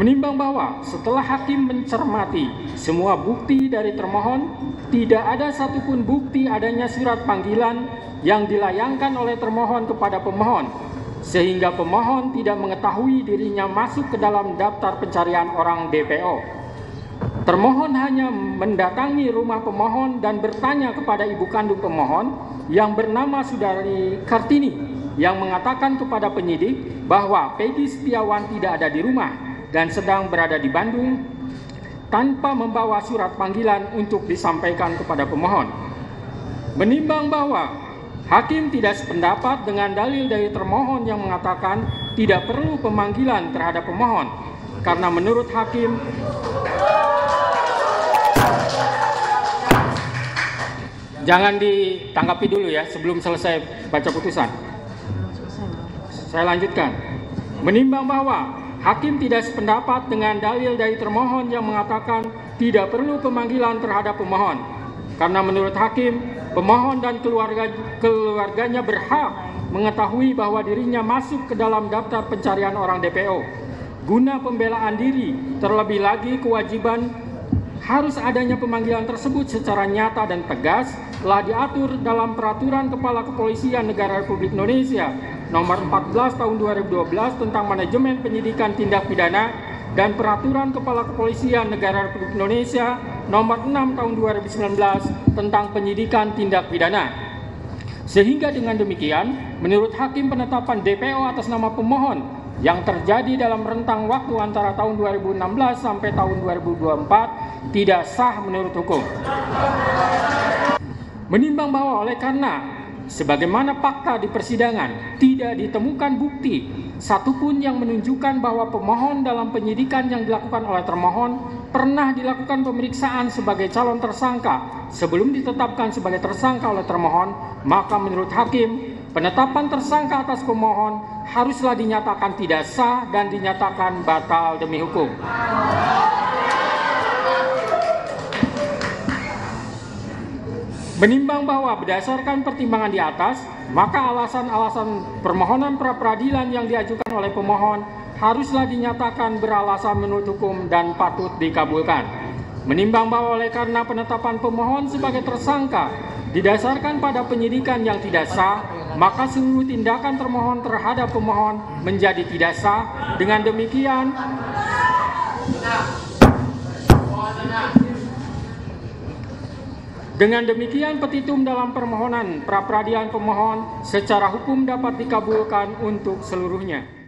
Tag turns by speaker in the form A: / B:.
A: Menimbang bahwa setelah hakim mencermati semua bukti dari termohon, tidak ada satupun bukti adanya surat panggilan yang dilayangkan oleh termohon kepada pemohon, sehingga pemohon tidak mengetahui dirinya masuk ke dalam daftar pencarian orang DPO. Termohon hanya mendatangi rumah pemohon dan bertanya kepada ibu kandung pemohon yang bernama Saudari Kartini, yang mengatakan kepada penyidik bahwa Peggy Setiawan tidak ada di rumah dan sedang berada di Bandung, tanpa membawa surat panggilan untuk disampaikan kepada pemohon. Menimbang bahwa hakim tidak sependapat dengan dalil dari termohon yang mengatakan tidak perlu pemanggilan terhadap pemohon, karena menurut hakim jangan ditanggapi dulu ya sebelum selesai baca putusan. Saya lanjutkan. Menimbang bahwa hakim tidak sependapat dengan dalil dari termohon yang mengatakan tidak perlu pemanggilan terhadap pemohon, karena menurut hakim, pemohon dan keluarganya berhak mengetahui bahwa dirinya masuk ke dalam daftar pencarian orang DPO. Guna pembelaan diri, terlebih lagi kewajiban harus adanya pemanggilan tersebut secara nyata dan tegas telah diatur dalam Peraturan Kepala Kepolisian Negara Republik Indonesia Nomor 14 Tahun 2012 tentang Manajemen Penyidikan Tindak Pidana dan Peraturan Kepala Kepolisian Negara Republik Indonesia Nomor 6 Tahun 2019 tentang Penyidikan Tindak Pidana. Sehingga dengan demikian, menurut hakim penetapan DPO atas nama pemohon yang terjadi dalam rentang waktu antara tahun 2016 sampai tahun 2024 tidak sah menurut hukum. Menimbang bahwa oleh karena sebagaimana fakta di persidangan tidak ditemukan bukti satupun yang menunjukkan bahwa pemohon dalam penyidikan yang dilakukan oleh termohon pernah dilakukan pemeriksaan sebagai calon tersangka sebelum ditetapkan sebagai tersangka oleh termohon, maka menurut hakim penetapan tersangka atas pemohon haruslah dinyatakan tidak sah dan dinyatakan batal demi hukum. Menimbang bahwa berdasarkan pertimbangan di atas, maka alasan-alasan permohonan pra-peradilan yang diajukan oleh pemohon haruslah dinyatakan beralasan menurut hukum dan patut dikabulkan. Menimbang bahwa oleh karena penetapan pemohon sebagai tersangka didasarkan pada penyidikan yang tidak sah, maka seluruh tindakan termohon terhadap pemohon menjadi tidak sah. Dengan demikian petitum dalam permohonan pra-peradilan pemohon secara hukum dapat dikabulkan untuk seluruhnya.